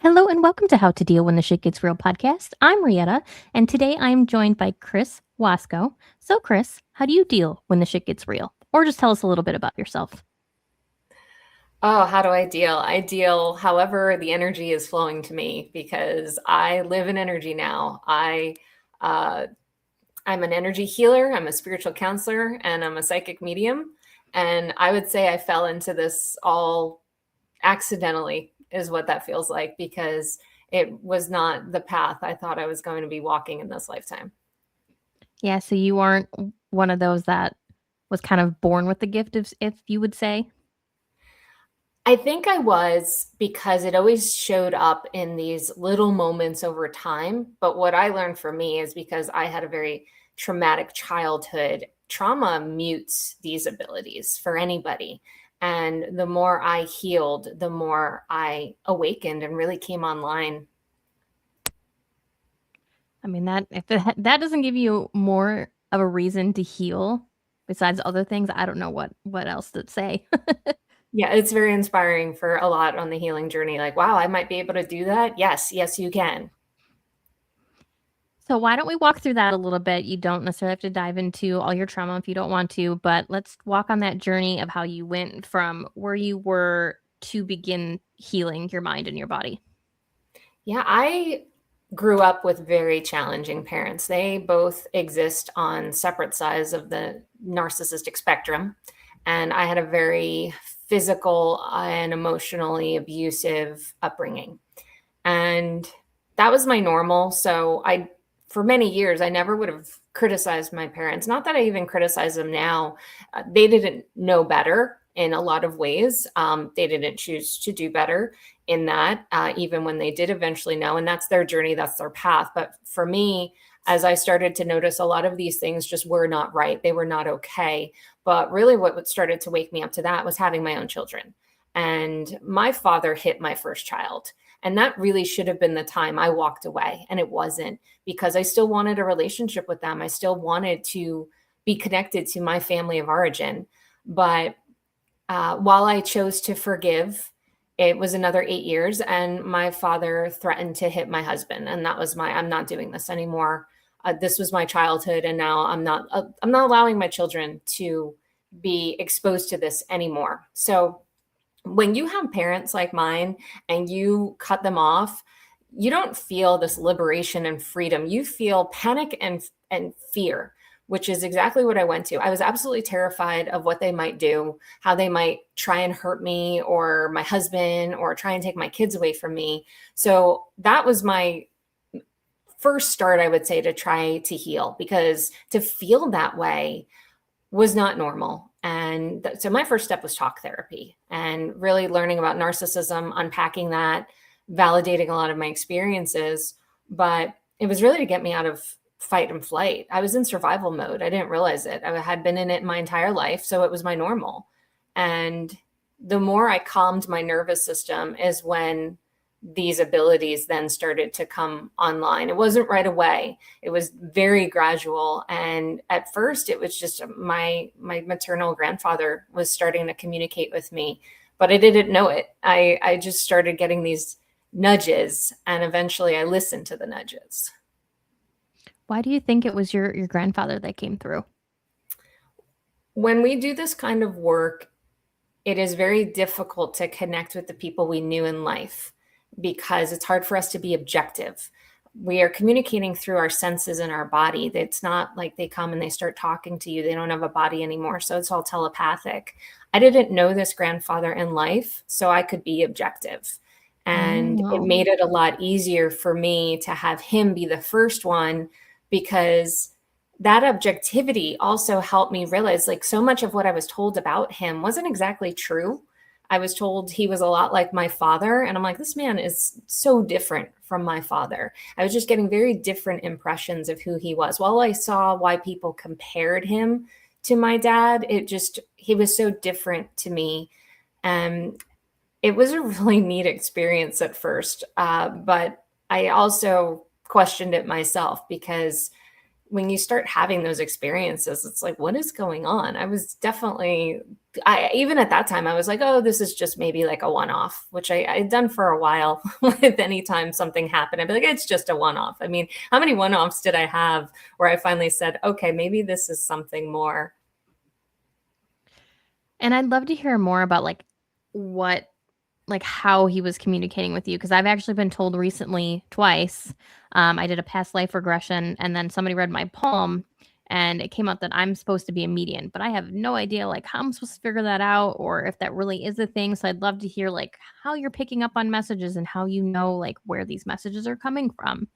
Hello and welcome to How to Deal When the Shit Gets Real podcast. I'm Rietta, and today I'm joined by Chris Wasko. So, Chris, how do you deal when the shit gets real? Or just tell us a little bit about yourself. Oh, how do I deal? I deal however the energy is flowing to me because I live in energy now. Uh, I'm an energy healer, I'm a spiritual counselor, and I'm a psychic medium. And I would say I fell into this all accidentally, is what that feels like, because it was not the path I thought I was going to be walking in this lifetime. Yeah, so you aren't one of those that was kind of born with the gift, if you would say. I think I was because it always showed up in these little moments over time. But what I learned for me is because I had a very traumatic childhood, trauma mutes these abilities for anybody. And the more I healed, the more I awakened and really came online. I mean, that if that doesn't give you more of a reason to heal, besides other things, I don't know what else to say. Yeah, it's very inspiring for a lot on the healing journey. Like, wow, I might be able to do that. Yes, yes, you can. So why don't we walk through that a little bit? You don't necessarily have to dive into all your trauma if you don't want to, but let's walk on that journey of how you went from where you were to begin healing your mind and your body. Yeah, I grew up with very challenging parents. They both exist on separate sides of the narcissistic spectrum. And I had a very physical and emotionally abusive upbringing. And that was my normal. For many years, I never would have criticized my parents. Not that I even criticize them now. They didn't know better in a lot of ways. They didn't choose to do better in that, even when they did eventually know. And that's their journey, that's their path. But for me, as I started to notice a lot of these things just were not right, they were not okay. But really, what started to wake me up to that was having my own children. And my father hit my first child. And that really should have been the time I walked away. And it wasn't, because I still wanted a relationship with them. I still wanted to be connected to my family of origin. But while I chose to forgive, it was another 8 years, and my father threatened to hit my husband, and that was I'm not doing this anymore. This was my childhood, and now I'm not allowing my children to be exposed to this anymore. So when you have parents like mine and you cut them off, you don't feel this liberation and freedom. You feel panic and fear, which is exactly what I went to. I was absolutely terrified of what they might do, how they might try and hurt me or my husband or try and take my kids away from me. So that was my first start, I would say, to try to heal, because to feel that way was not normal. And so my first step was talk therapy and really learning about narcissism, unpacking that, validating a lot of my experiences. But it was really to get me out of fight and flight. I was in survival mode. I didn't realize it. I had been in it my entire life. So it was my normal. And the more I calmed my nervous system is when these abilities then started to come online. It wasn't right away. It was very gradual. And at first it was just my maternal grandfather was starting to communicate with me, but I didn't know it. I just started getting these nudges, and eventually I listened to the nudges. Why do you think it was your grandfather that came through? When we do this kind of work, it is very difficult to connect with the people we knew in life because it's hard for us to be objective. We are communicating through our senses and our body. It's not like they come and they start talking to you. They don't have a body anymore. So it's all telepathic. I didn't know this grandfather in life, so I could be objective. And it Oh, made it a lot easier for me to have him be the first one, because that objectivity also helped me realize, like, so much of what I was told about him wasn't exactly true. I was told he was a lot like my father, and I'm like, this man is so different from my father. I was just getting very different impressions of who he was. While I saw why people compared him to my dad, he was so different to me. And it was a really neat experience at first. But I also questioned it myself, because when you start having those experiences, it's like, what is going on? I was definitely even at that time, I was like, oh, this is just maybe like a one-off, which I'd done for a while. With any time something happened, I'd be like, it's just a one-off. I mean, how many one-offs did I have where I finally said, okay, maybe this is something more? And I'd love to hear more about what how he was communicating with you, because I've actually been told recently twice. I did a past life regression, and then somebody read my palm, and it came out that I'm supposed to be a medium, but I have no idea how I'm supposed to figure that out or if that really is a thing. So I'd love to hear how you're picking up on messages and how you know where these messages are coming from.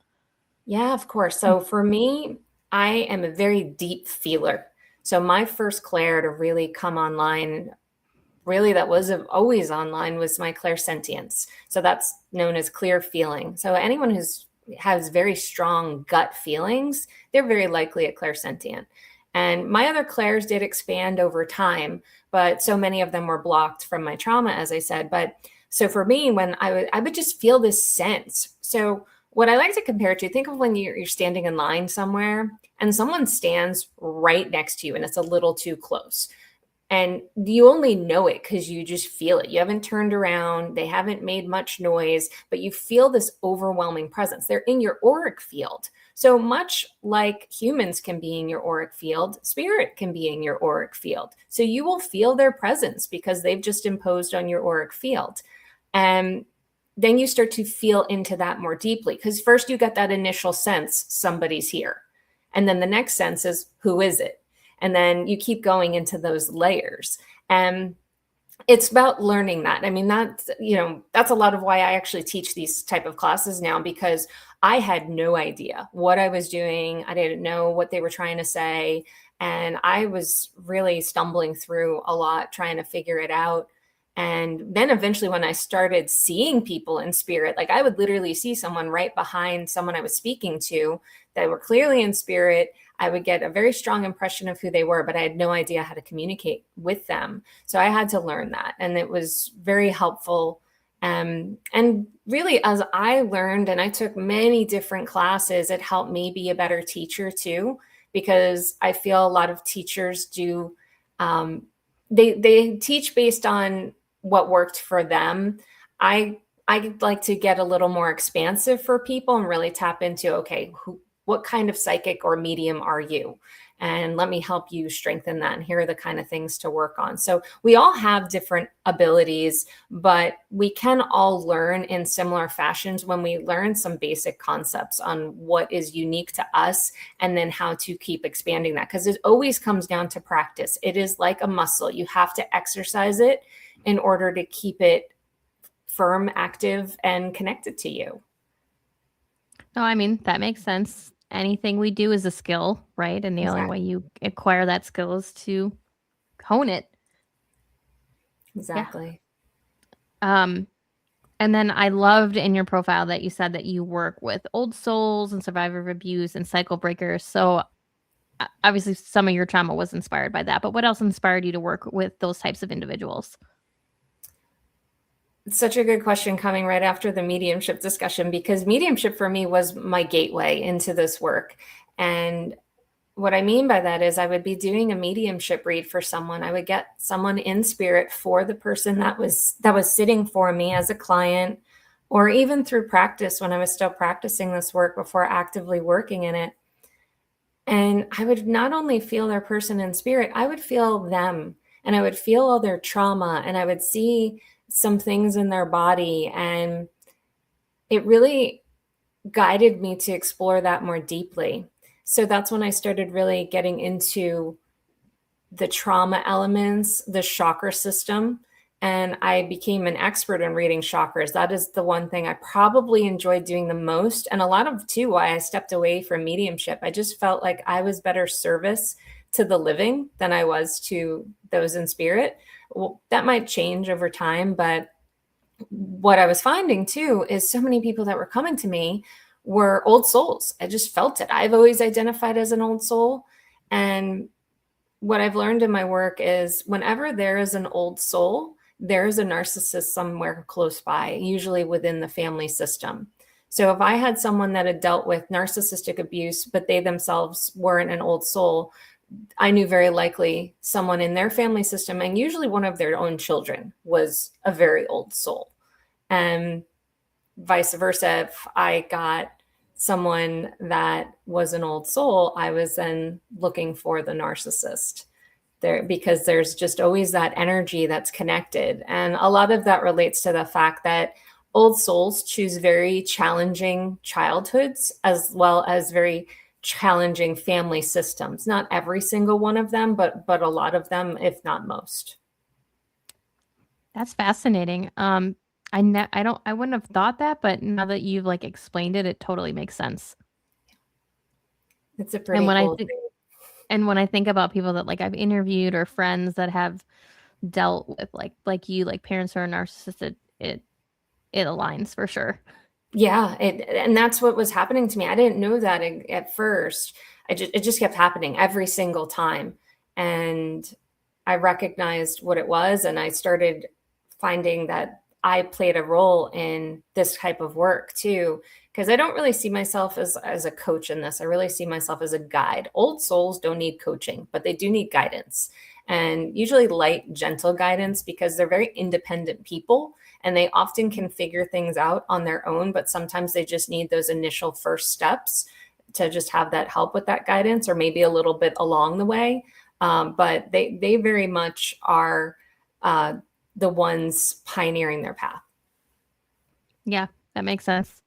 Yeah, of course. So for me, I am a very deep feeler. So my first clair to really come online, really that was always online, was my clairsentience. So that's known as clear feeling. So anyone who's has very strong gut feelings, they're very likely a clairsentient. And my other clairs did expand over time, but so many of them were blocked from my trauma, as I said. But so for me, when I would just feel this sense. So what I like to compare it to, think of when you're standing in line somewhere and someone stands right next to you and it's a little too close. And you only know it because you just feel it. You haven't turned around, they haven't made much noise, but you feel this overwhelming presence. They're in your auric field. So much like humans can be in your auric field, spirit can be in your auric field. So you will feel their presence because they've just imposed on your auric field. And then you start to feel into that more deeply, because first you get that initial sense somebody's here. And then the next sense is, who is it? And then you keep going into those layers. And it's about learning that. I mean, that's a lot of why I actually teach these type of classes now, because I had no idea what I was doing. I didn't know what they were trying to say. And I was really stumbling through a lot, trying to figure it out. And then eventually when I started seeing people in spirit, I would literally see someone right behind someone I was speaking to that were clearly in spirit. I would get a very strong impression of who they were, but I had no idea how to communicate with them. So I had to learn that. And it was very helpful. And really, as I learned, and I took many different classes, it helped me be a better teacher too, because I feel a lot of teachers do, they teach based on what worked for them. I like to get a little more expansive for people and really tap into, okay, what kind of psychic or medium are you? And let me help you strengthen that. And here are the kind of things to work on. So we all have different abilities, but we can all learn in similar fashions when we learn some basic concepts on what is unique to us, and then how to keep expanding that. Because it always comes down to practice. It is like a muscle. You have to exercise it in order to keep it firm, active, and connected to you. No, I mean, that makes sense. Anything we do is a skill, right? And the only way you acquire that skill is to hone it. Exactly. Yeah. And then I loved in your profile that you said that you work with old souls and survivor of abuse and cycle breakers. So obviously some of your trauma was inspired by that, but what else inspired you to work with those types of individuals? Such a good question coming right after the mediumship discussion, because mediumship for me was my gateway into this work. And what I mean by that is I would be doing a mediumship read for someone. I would get someone in spirit for the person that was sitting for me as a client, or even through practice when I was still practicing this work before actively working in it. And I would not only feel their person in spirit, I would feel them, and I would feel all their trauma, and I would see some things in their body. And it really guided me to explore that more deeply. So that's when I started really getting into the trauma elements, the chakra system, and I became an expert in reading chakras. That is the one thing I probably enjoyed doing the most, and a lot of too why I stepped away from mediumship. I just felt like I was better service to the living than I was to those in spirit. Well, that might change over time, but what I was finding too is so many people that were coming to me were old souls. I just felt it. I've always identified as an old soul. And what I've learned in my work is whenever there is an old soul, there is a narcissist somewhere close by, usually within the family system. So if I had someone that had dealt with narcissistic abuse, but they themselves weren't an old soul, I knew very likely someone in their family system, and usually one of their own children, was a very old soul. And vice versa, if I got someone that was an old soul, I was then looking for the narcissist there, because there's just always that energy that's connected. And a lot of that relates to the fact that old souls choose very challenging childhoods as well as very challenging family systems. Not every single one of them, but a lot of them, if not most. That's fascinating. I wouldn't have thought that, but now that you've like explained it, it totally makes sense. It's a And pretty when I cool think thing. and when I think about people that like I've interviewed or friends that have dealt with like you, like parents who are narcissistic, it aligns for sure. Yeah, and that's what was happening to me. I didn't know that at first. It just kept happening every single time. And I recognized what it was, and I started finding that I played a role in this type of work too, because I don't really see myself as a coach in this. I really see myself as a guide. Old souls don't need coaching, but they do need guidance. And usually light, gentle guidance, because they're very independent people and they often can figure things out on their own, but sometimes they just need those initial first steps to just have that help with that guidance, or maybe a little bit along the way. But they very much are the ones pioneering their path. Yeah, that makes sense.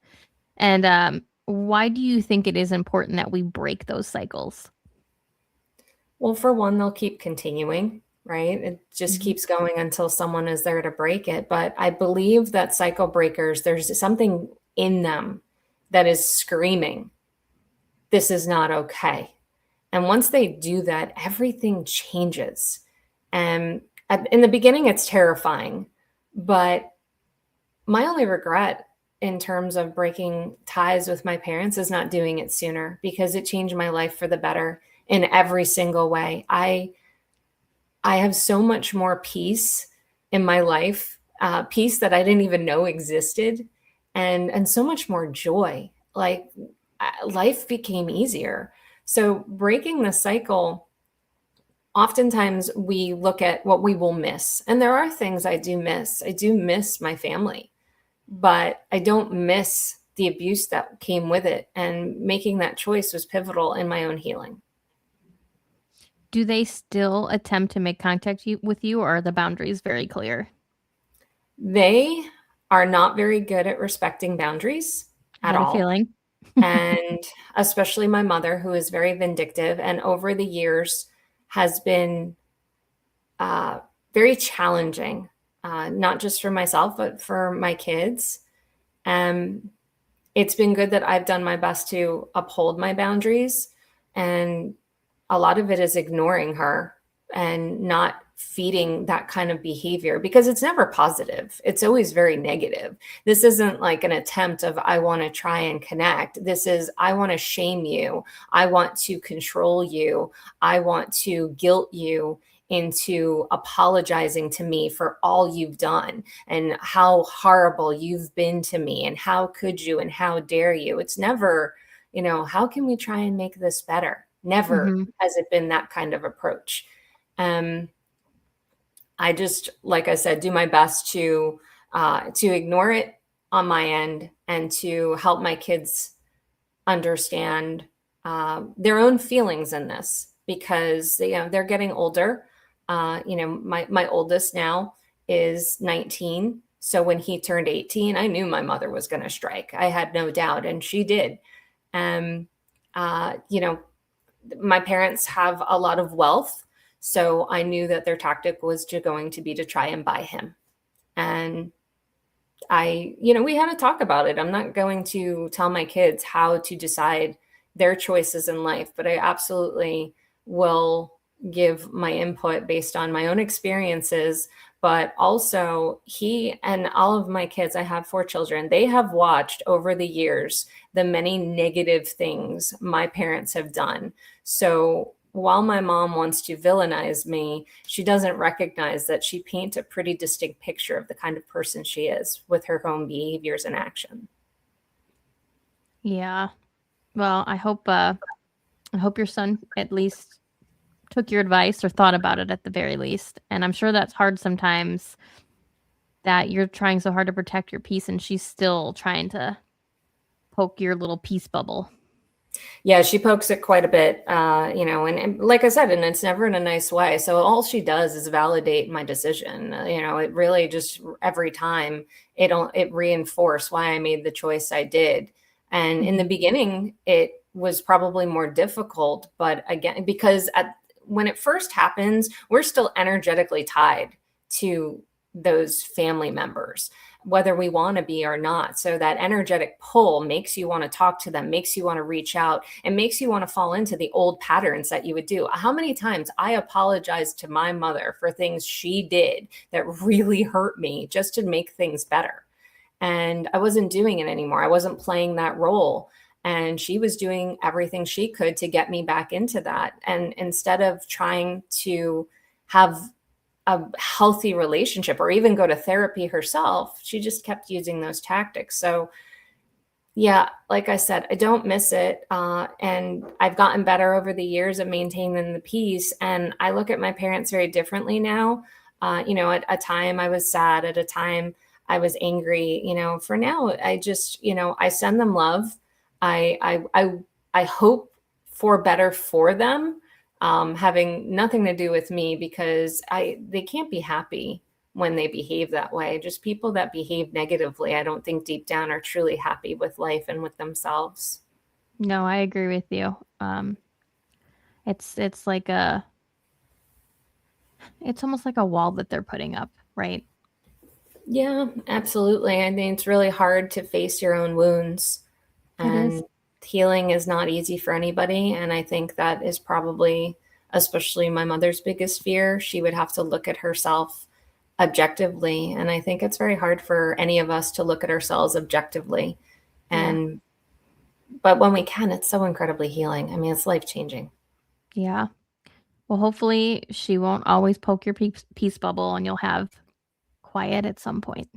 And why do you think it is important that we break those cycles? Well, for one, they'll keep continuing, right? It just Mhm. keeps going until someone is there to break it. But I believe that cycle breakers, there's something in them that is screaming, this is not okay. And once they do that, everything changes. And in the beginning, it's terrifying. But my only regret in terms of breaking ties with my parents is not doing it sooner, because it changed my life for the better in every single way. I have so much more peace in my life, peace that I didn't even know existed, and so much more joy. Like life became easier. So breaking the cycle, oftentimes we look at what we will miss, and there are things I do miss. I do miss my family, but I don't miss the abuse that came with it. And making that choice was pivotal in my own healing. Do they still attempt to make contact with you, or are the boundaries very clear? They are not very good at respecting boundaries I at had a all. feeling. And especially my mother, who is very vindictive and over the years has been uh, very challenging, not just for myself, but for my kids. Um, it's been good that I've done my best to uphold my boundaries. And a lot of it is ignoring her and not feeding that kind of behavior, because it's never positive. It's always very negative. This isn't like an attempt of, I want to try and connect. This is, I want to shame you. I want to control you. I want to guilt you into apologizing to me for all you've done and how horrible you've been to me and how could you and how dare you. It's never, how can we try and make this better? Never Hmm. has it been that kind of approach. Um, I just, like I said, do my best to ignore it on my end and to help my kids understand their own feelings in this, because they're getting older. My oldest now is 19. So when he turned 18, I knew my mother was going to strike. I had no doubt, and she did. Um, uh, you know, my parents have a lot of wealth, so I knew that their tactic was going to be to try and buy him. And we had to talk about it. I'm not going to tell my kids how to decide their choices in life, but I absolutely will give my input based on my own experiences. But also, he and all of my kids, I have 4 children, they have watched over the years the many negative things my parents have done. So while my mom wants to villainize me, she doesn't recognize that she paints a pretty distinct picture of the kind of person she is with her own behaviors and action. Yeah. Well, I hope your son at least took your advice or thought about it at the very least. And I'm sure that's hard sometimes, that you're trying so hard to protect your peace and she's still trying to poke your little peace bubble. Yeah, she pokes it quite a bit, and like I said, and it's never in a nice way. So all she does is validate my decision. It really just every time it reinforced why I made the choice I did. And in the beginning, it was probably more difficult, but again, because when it first happens, we're still energetically tied to those family members, whether we want to be or not. So that energetic pull makes you want to talk to them, makes you want to reach out, and makes you want to fall into the old patterns that you would do. How many times I apologized to my mother for things she did that really hurt me just to make things better. And I wasn't doing it anymore. I wasn't playing that role. And she was doing everything she could to get me back into that. And instead of trying to have a healthy relationship or even go to therapy herself, she just kept using those tactics. So yeah, like I said, I don't miss it. And I've gotten better over the years of maintaining the peace. And I look at my parents very differently now. At a time I was sad, at a time I was angry. For now, I just, I send them love. I hope for better for them, having nothing to do with me, because they can't be happy when they behave that way. Just people that behave negatively, I don't think deep down are truly happy with life and with themselves. No, I agree with you. It's almost like a wall that they're putting up, right? Yeah, absolutely. I think it's really hard to face your own wounds, It is. and healing is not easy for anybody. And I think that is probably, especially my mother's biggest fear. She would have to look at herself objectively. And I think it's very hard for any of us to look at ourselves objectively. And, but when we can, it's so incredibly healing. I mean, it's life changing. Yeah. Well, hopefully she won't always poke your peace bubble and you'll have quiet at some point.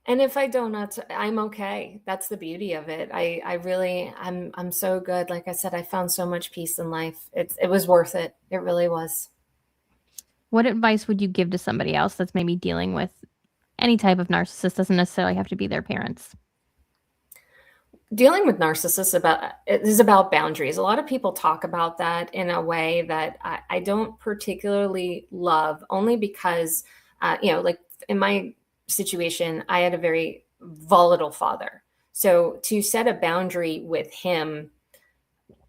And if I don't, I'm okay. That's the beauty of it. I really, I'm so good. Like I said, I found so much peace in life. It was worth it. It really was. What advice would you give to somebody else that's maybe dealing with any type of narcissist? Doesn't necessarily have to be their parents. Dealing with narcissists is about boundaries. A lot of people talk about that in a way that I don't particularly love, only because, like in my situation, I had a very volatile father. So to set a boundary with him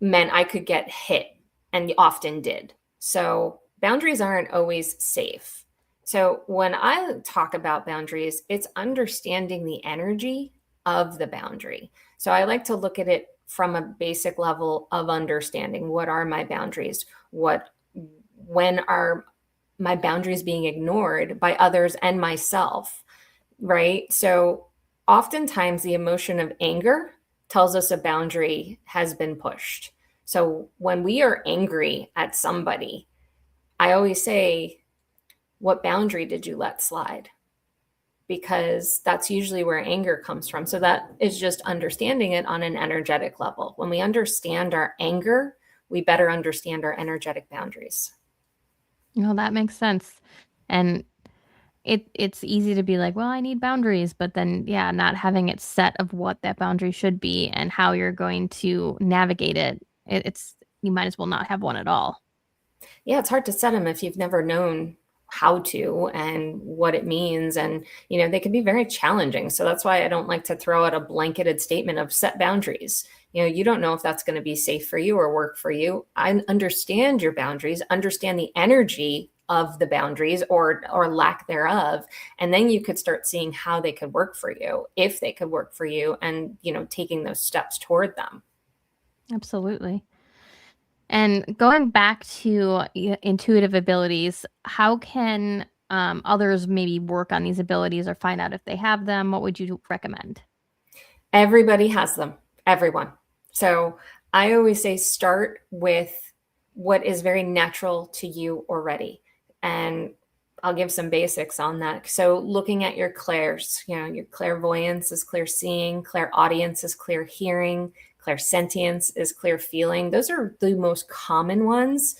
meant I could get hit, and often did. So boundaries aren't always safe. So when I talk about boundaries, it's understanding the energy of the boundary. So I like to look at it from a basic level of understanding. What are my boundaries? When are my boundaries being ignored by others and myself? Right? So oftentimes the emotion of anger tells us a boundary has been pushed. So when we are angry at somebody, I always say, what boundary did you let slide? Because that's usually where anger comes from. So that is just understanding it on an energetic level. When we understand our anger, we better understand our energetic boundaries. That makes sense. And it's easy to be like, well, I need boundaries, but then not having it set of what that boundary should be and how you're going to navigate it. It's you might as well not have one at all. Yeah, it's hard to set them if you've never known how to and what it means. And, they can be very challenging. So that's why I don't like to throw out a blanketed statement of set boundaries. You don't know if that's going to be safe for you or work for you. I understand your boundaries, understand the energy of the boundaries or lack thereof, and then you could start seeing how they could work for you, if they could work for you, and taking those steps toward them. Absolutely. And going back to intuitive abilities, how can others maybe work on these abilities or find out if they have them? What would you recommend? Everybody has them, everyone. So I always say start with what is very natural to you already. And I'll give some basics on that. So looking at your clairs, your clairvoyance is clear seeing, clairaudience is clear hearing, clairsentience is clear feeling. Those are the most common ones.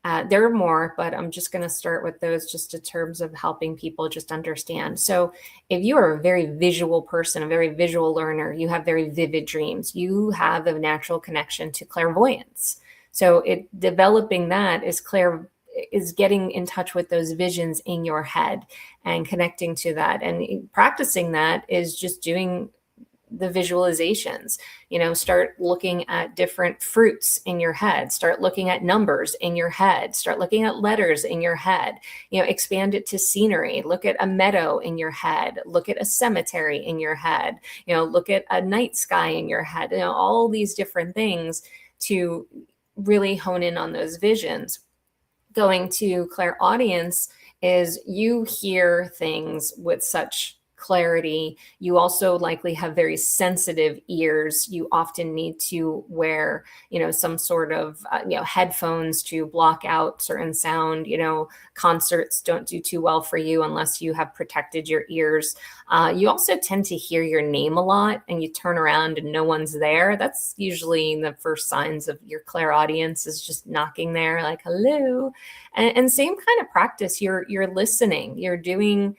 There are more, but I'm just going to start with those just in terms of helping people just understand. So, if you are a very visual person, a very visual learner, you have very vivid dreams, you have a natural connection to clairvoyance. So, developing that is getting in touch with those visions in your head and connecting to that. And practicing that is just doing the visualizations. Start looking at different fruits in your head, start looking at numbers in your head, start looking at letters in your head. Expand it to scenery. Look at a meadow in your head, look at a cemetery in your head, look at a night sky in your head, all these different things to really hone in on those visions. Going to clairaudience is you hear things with such clarity. You also likely have very sensitive ears. You often need to wear, some sort of, headphones to block out certain sound. Concerts don't do too well for you unless you have protected your ears. You also tend to hear your name a lot, and you turn around and no one's there. That's usually the first signs of your clairaudience, is just knocking there like, hello. And same kind of practice. You're listening. You're doing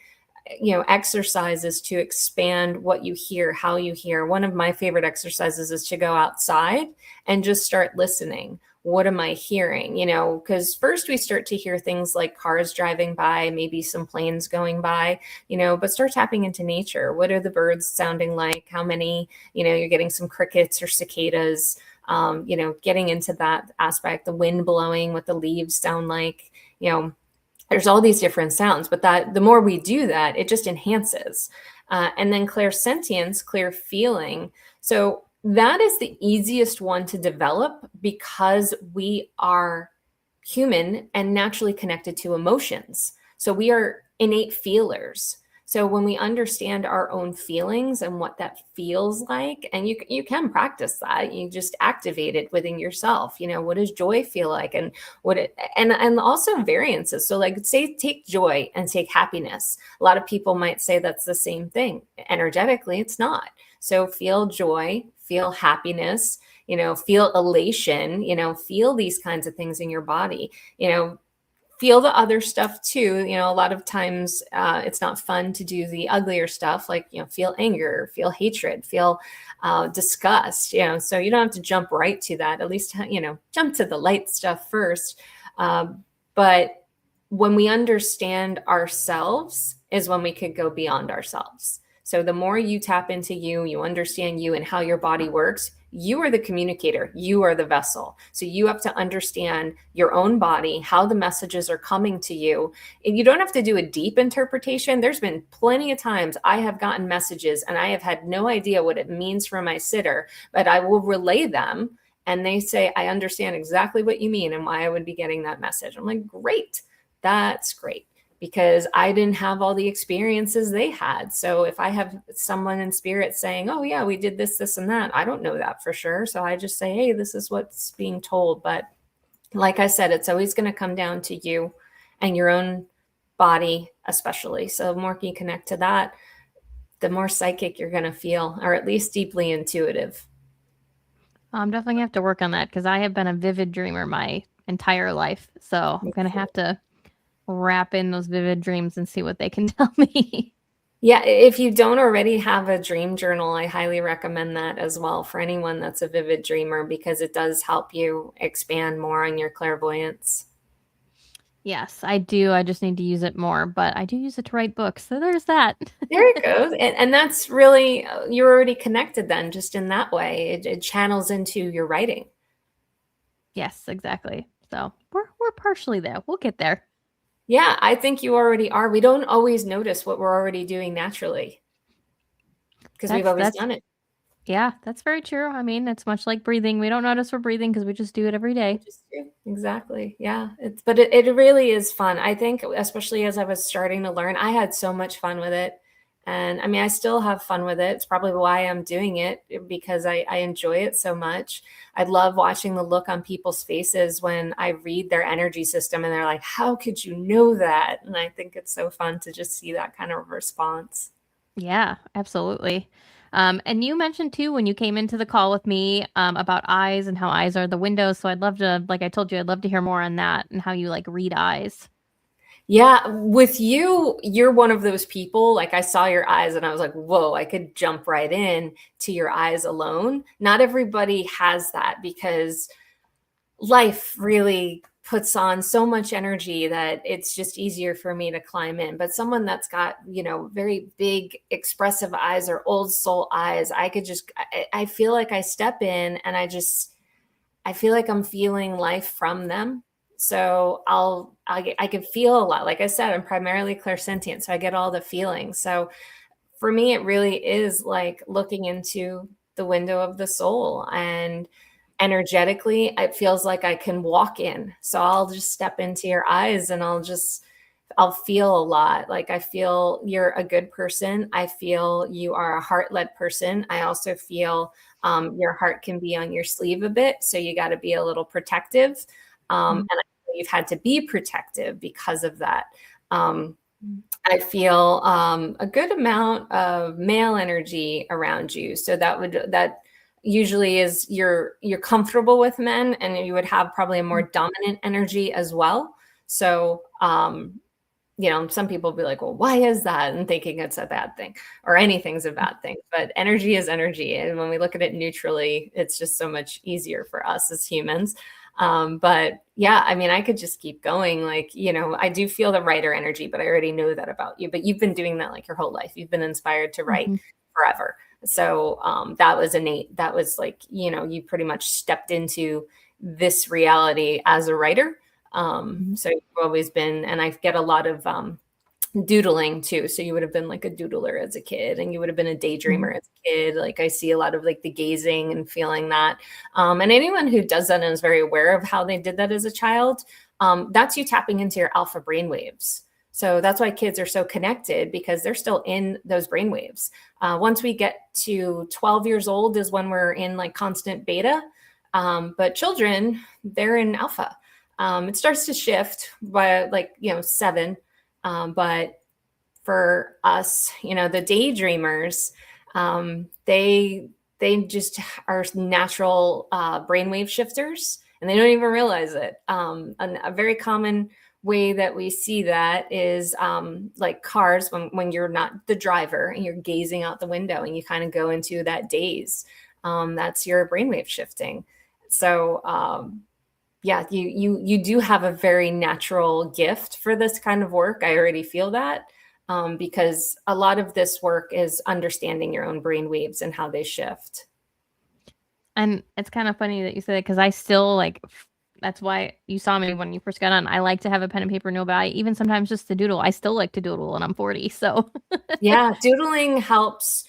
exercises to expand what you hear, how you hear. One of my favorite exercises is to go outside and just start listening. What am I hearing? Because first we start to hear things like cars driving by, maybe some planes going by, but start tapping into nature. What are the birds sounding like? How many, you're getting some crickets or cicadas, getting into that aspect, the wind blowing, what the leaves sound like, there's all these different sounds, but that the more we do that, it just enhances. And then clairsentience, clear feeling. So that is the easiest one to develop because we are human and naturally connected to emotions. So we are innate feelers. So when we understand our own feelings and what that feels like, and you can practice that, you just activate it within yourself. What does joy feel like, and and also variances. So like, say, take joy and take happiness. A lot of people might say that's the same thing. Energetically, it's not. So feel joy, feel happiness, feel elation, feel these kinds of things in your body, feel the other stuff too. A lot of times it's not fun to do the uglier stuff, like, feel anger, feel hatred, feel disgust, so you don't have to jump right to that. At least, jump to the light stuff first. But when we understand ourselves is when we could go beyond ourselves. So the more you tap into you understand you and how your body works, you are the communicator, you are the vessel. So you have to understand your own body, how the messages are coming to you. And you don't have to do a deep interpretation. There's been plenty of times I have gotten messages and I have had no idea what it means for my sitter, but I will relay them and they say, I understand exactly what you mean and why I would be getting that message. I'm like, great, that's great. Because I didn't have all the experiences they had. So if I have someone in spirit saying, oh yeah, we did this, this, and that, I don't know that for sure. So I just say, hey, this is what's being told. But like I said, it's always going to come down to you and your own body, especially. So the more you connect to that, the more psychic you're going to feel, or at least deeply intuitive. I'm definitely gonna have to work on that because I have been a vivid dreamer my entire life. So I'm gonna have to wrap in those vivid dreams and see what they can tell me. Yeah, if you don't already have a dream journal, I highly recommend that as well for anyone that's a vivid dreamer, because it does help you expand more on your clairvoyance. Yes, I do. I just need to use it more, but I do use it to write books. So there's that. There it goes. And that's really, you're already connected then, just in that way. It channels into your writing. Yes, exactly. So we're partially there. We'll get there. Yeah, I think you already are. We don't always notice what we're already doing naturally because we've always That's done it. yeah, that's very true. I mean, it's much like breathing. We don't notice we're breathing because we just do it every day. Just do. Exactly. Yeah. But it really is fun. I think, especially as I was starting to learn, I had so much fun with it. And I mean, I still have fun with it. It's probably why I'm doing it, because I enjoy it so much. I love watching the look on people's faces when I read their energy system and they're like, how could you know that? And I think it's so fun to just see that kind of response. Yeah, absolutely. And you mentioned too when you came into the call with me about eyes and how eyes are the windows. So I'd love to, like I told you, I'd love to hear more on that and how you like read eyes. Yeah, with you, you're one of those people, like, I saw your eyes and I was like, "Whoa, I could jump right in to your eyes alone." Not everybody has that because life really puts on so much energy that it's just easier for me to climb in. But someone that's got, very big expressive eyes or old soul eyes, I could just I feel like I step in and I feel like I'm feeling life from them. So I can feel a lot. Like I said, I'm primarily clairsentient, so I get all the feelings. So for me, it really is like looking into the window of the soul, and energetically, it feels like I can walk in. So I'll just step into your eyes and I'll feel a lot. Like I feel you're a good person. I feel you are a heart-led person. I also feel your heart can be on your sleeve a bit, so you got to be a little protective. Mm-hmm. And I feel you've had to be protective because of that. Um, I feel a good amount of male energy around you. So that usually is you're comfortable with men, and you would have probably a more dominant energy as well. So some people be like, well, why is that? And thinking it's a bad thing or anything's a bad thing. But energy is energy. And when we look at it neutrally, it's just so much easier for us as humans. But yeah, I mean, I could just keep going. Like, I do feel the writer energy, but I already know that about you. But you've been doing that like your whole life. You've been inspired to write Mm-hmm. forever. So that was innate. That was like, you pretty much stepped into this reality as a writer. Mm-hmm. So you've always been, and I get a lot of doodling too. So you would have been like a doodler as a kid, and you would have been a daydreamer as a kid. Like I see a lot of like the gazing and feeling that. And anyone who does that and is very aware of how they did that as a child, that's you tapping into your alpha brainwaves. So that's why kids are so connected, because they're still in those brainwaves. Once we get to 12 years old is when we're in like constant beta. But children, they're in alpha. It starts to shift by like, 7. But for us, the daydreamers, they just are natural brainwave shifters, and they don't even realize it. A very common way that we see that is like cars, when you're not the driver and you're gazing out the window and you kind of go into that daze. That's your brainwave shifting. So yeah, you do have a very natural gift for this kind of work. I already feel that, because a lot of this work is understanding your own brain waves and how they shift. And it's kind of funny that you said it because I still like, that's why you saw me when you first got on. I like to have a pen and paper nearby, even sometimes just to doodle. I still like to doodle and I'm 40. So, Yeah, doodling helps.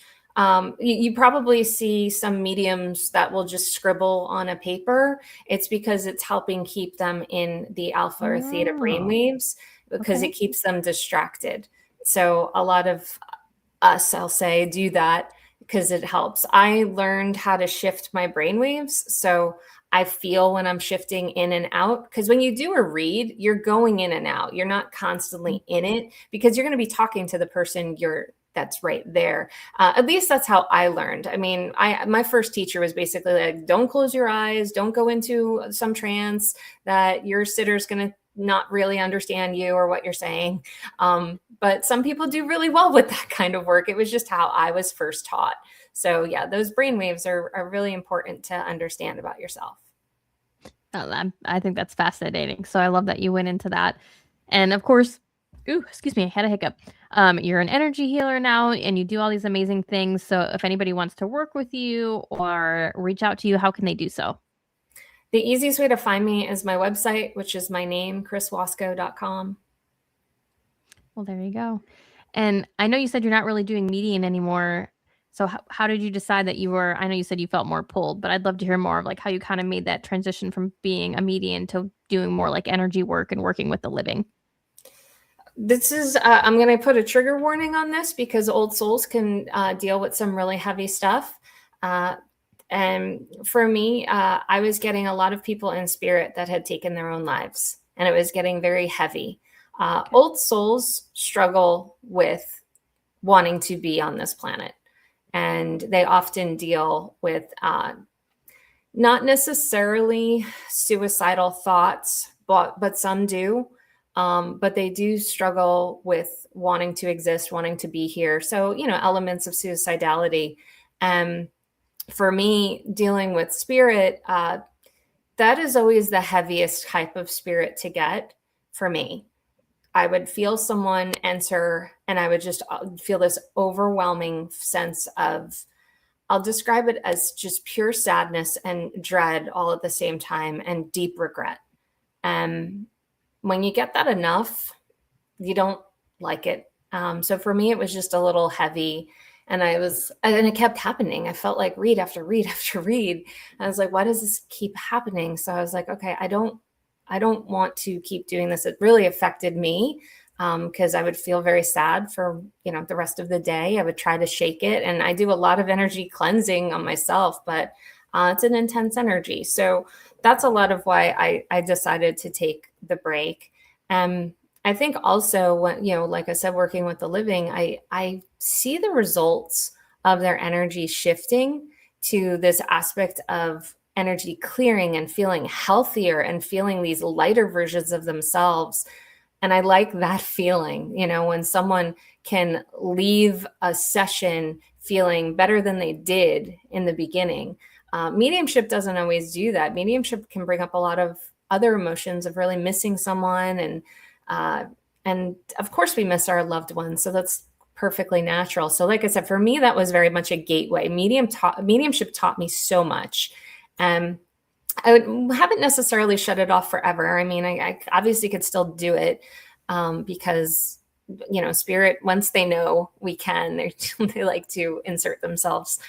You probably see some mediums that will just scribble on a paper. It's because it's helping keep them in the alpha or theta oh, brainwaves, because it okay. keeps them distracted. So a lot of us, I'll say, do that because it helps. I learned how to shift my brainwaves. So I feel when I'm shifting in and out. Because when you do a read, you're going in and out. You're not constantly in it, because you're going to be talking to the person that's right there. At least that's how I learned. I mean, my first teacher was basically like, don't close your eyes, don't go into some trance that your sitter's going to not really understand you or what you're saying. But some people do really well with that kind of work. It was just how I was first taught. So yeah, those brain waves are really important to understand about yourself. I think that's fascinating. So I love that you went into that. And of course, ooh, excuse me, I had a hiccup. You're an energy healer now and you do all these amazing things. So if anybody wants to work with you or reach out to you, how can they do so? The easiest way to find me is my website, which is my name, chriswasko.com. Well, there you go. And I know you said you're not really doing median anymore. So how did you decide that you were, I know you said you felt more pulled, but I'd love to hear more of like how you kind of made that transition from being a median to doing more like energy work and working with the living. This is, I'm going to put a trigger warning on this, because old souls can deal with some really heavy stuff. And for me, I was getting a lot of people in spirit that had taken their own lives, and it was getting very heavy. Okay. Old souls struggle with wanting to be on this planet. and they often deal with not necessarily suicidal thoughts, but some do. But they do struggle with wanting to exist, wanting to be here. So, elements of suicidality. Um, for me, dealing with spirit, that is always the heaviest type of spirit to get for me. I would feel someone enter, and I would just feel this overwhelming sense of, I'll describe it as just pure sadness and dread all at the same time, and deep regret. When you get that enough, you don't like it. So for me, it was just a little heavy, and it kept happening. I felt like read after read after read. I was like, why does this keep happening? So I was like, okay, I don't want to keep doing this. It really affected me, because I would feel very sad for, the rest of the day. I would try to shake it. And I do a lot of energy cleansing on myself, but it's an intense energy. So that's a lot of why I decided to take the break. I think also when, like I said, working with the living, I see the results of their energy shifting to this aspect of energy clearing and feeling healthier and feeling these lighter versions of themselves. And I like that feeling, when someone can leave a session feeling better than they did in the beginning. Mediumship doesn't always do that. Mediumship can bring up a lot of other emotions of really missing someone. And of course we miss our loved ones. So that's perfectly natural. So like I said, for me, that was very much a gateway. Mediumship taught me so much. I haven't necessarily shut it off forever. I mean, I obviously could still do it, because, spirit, once they know we can, they like to insert themselves.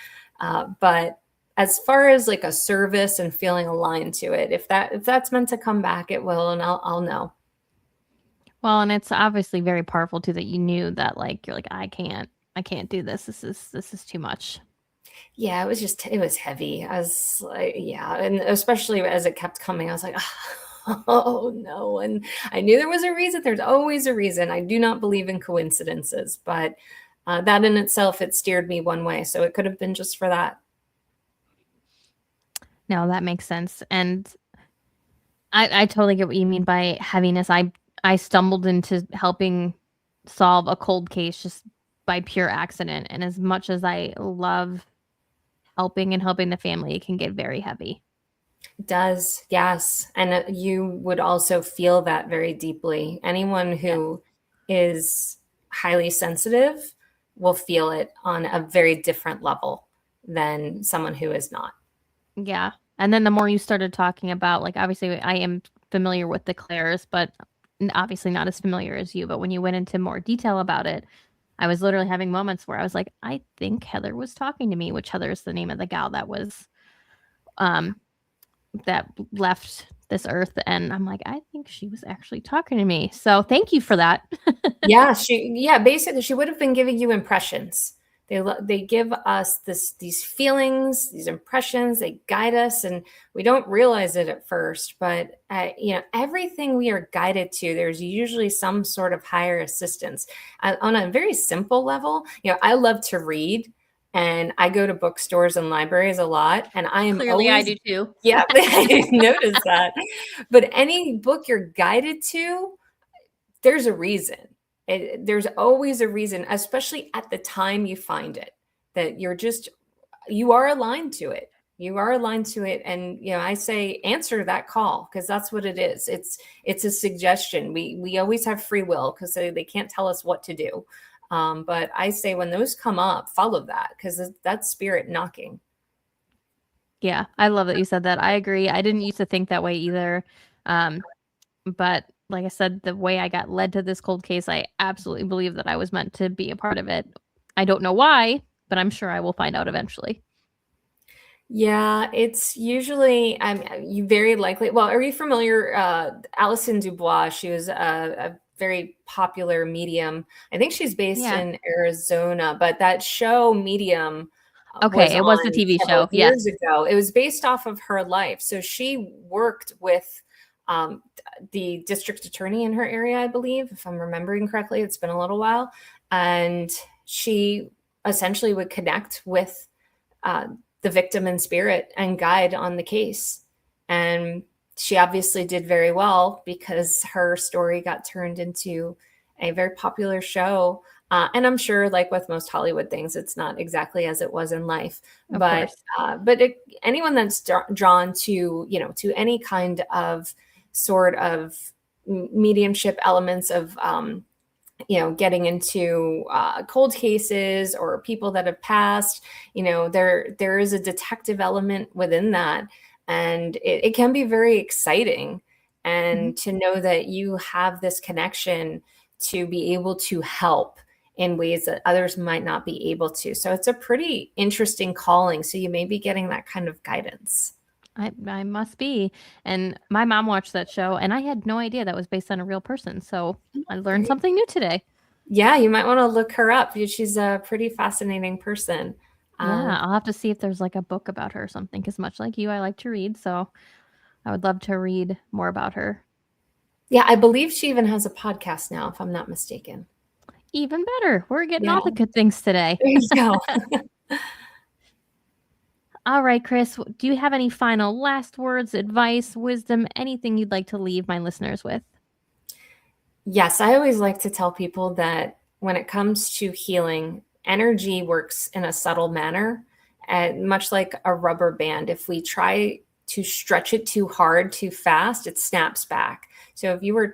But as far as like a service and feeling aligned to it, if that's meant to come back, it will, and I'll know. Well, and it's obviously very powerful too that you knew that, like, you're like, I can't do this. This is too much. Yeah, it was heavy. I was like, yeah. And especially as it kept coming, I was like, oh no. And I knew there was a reason. There's always a reason. I do not believe in coincidences, but that in itself, it steered me one way. So it could have been just for that. No, that makes sense. And I totally get what you mean by heaviness. I stumbled into helping solve a cold case just by pure accident. And as much as I love helping the family, it can get very heavy. It does, yes. And you would also feel that very deeply. Anyone who is highly sensitive will feel it on a very different level than someone who is not. Yeah. And then the more you started talking about, like, obviously I am familiar with the Claires, but obviously not as familiar as you. But when you went into more detail about it, I was literally having moments where I was like, I think Heather was talking to me, which Heather is the name of the gal that was, that left this earth. And I'm like, I think she was actually talking to me. So thank you for that. Basically she would have been giving you impressions. They give us these feelings, these impressions, they guide us, and we don't realize it at first, but everything we are guided to, there's usually some sort of higher assistance. On a very simple level, I love to read, and I go to bookstores and libraries a lot, and I am Clearly always, I do too. yeah, I noticed that. But any book you're guided to, there's a reason. There's always a reason, especially at the time you find it, that you are aligned to it. You are aligned to it. And, I say answer that call, because that's what it is. It's a suggestion. We always have free will, because they can't tell us what to do. But I say when those come up, follow that, because that's spirit knocking. Yeah, I love that you said that. I agree. I didn't used to think that way either. But like I said, the way I got led to this cold case, I absolutely believe that I was meant to be a part of it. I don't know why, but I'm sure I will find out eventually. Yeah, it's usually you very likely. Well, are you familiar? Alison Dubois. She was a very popular medium. I think she's based Yeah. in Arizona, but that show Medium was Okay, it was the on TV several show. Yes. years ago. It was based off of her life. So she worked with um, the district attorney in her area, I believe, if I'm remembering correctly. It's been a little while, and she essentially would connect with uh, the victim in spirit and guide on the case. And she obviously did very well because her story got turned into a very popular show. And I'm sure, like with most Hollywood things, it's not exactly as it was in life. Of But course. anyone that's drawn to, to any kind of sort of mediumship elements of getting into cold cases or people that have passed, there is a detective element within that, and it can be very exciting. Mhm. And to know that you have this connection to be able to help in ways that others might not be able to. So it's a pretty interesting calling. So you may be getting that kind of guidance. I must be. And my mom watched that show, and I had no idea that was based on a real person. So I There learned you something new today. Yeah, you might want to look her up. She's a pretty fascinating person. Yeah, Um, I'll have to see if there's like a book about her or something, because much like you, I like to read. So I would love to read more about her. yeah, I believe she even has a podcast now, if I'm not mistaken. Even better. We're getting Yeah, all the good things today. there you go. All right, Chris, do you have any final last words, advice, wisdom, anything you'd like to leave my listeners with? Yes, I always like to tell people that when it comes to healing, energy works in a subtle manner, and much like a rubber band. If we try to stretch it too hard, too fast, it snaps back. So if you were,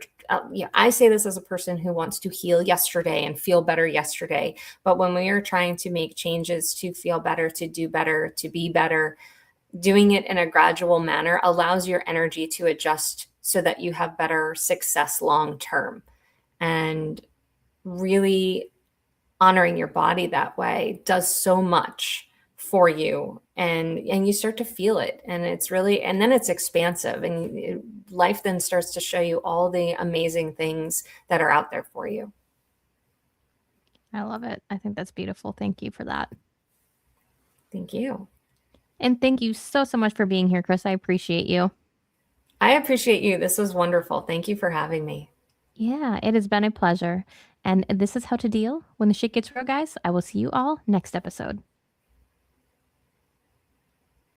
I say this as a person who wants to heal yesterday and feel better yesterday. But when we are trying to make changes to feel better, to do better, to be better, doing it in a gradual manner allows your energy to adjust so that you have better success long term. And really honoring your body that way does so much for you, and you start to feel it, and it's really, and then it's expansive, and life then starts to show you all the amazing things that are out there for you. I love it. I think that's beautiful. Thank you for that. Thank you. And thank you so, so much for being here, Chris. I appreciate you. I appreciate you. This was wonderful. Thank you for having me. Yeah, it has been a pleasure. And this is how to deal when the shit gets real, guys. I will see you all next episode.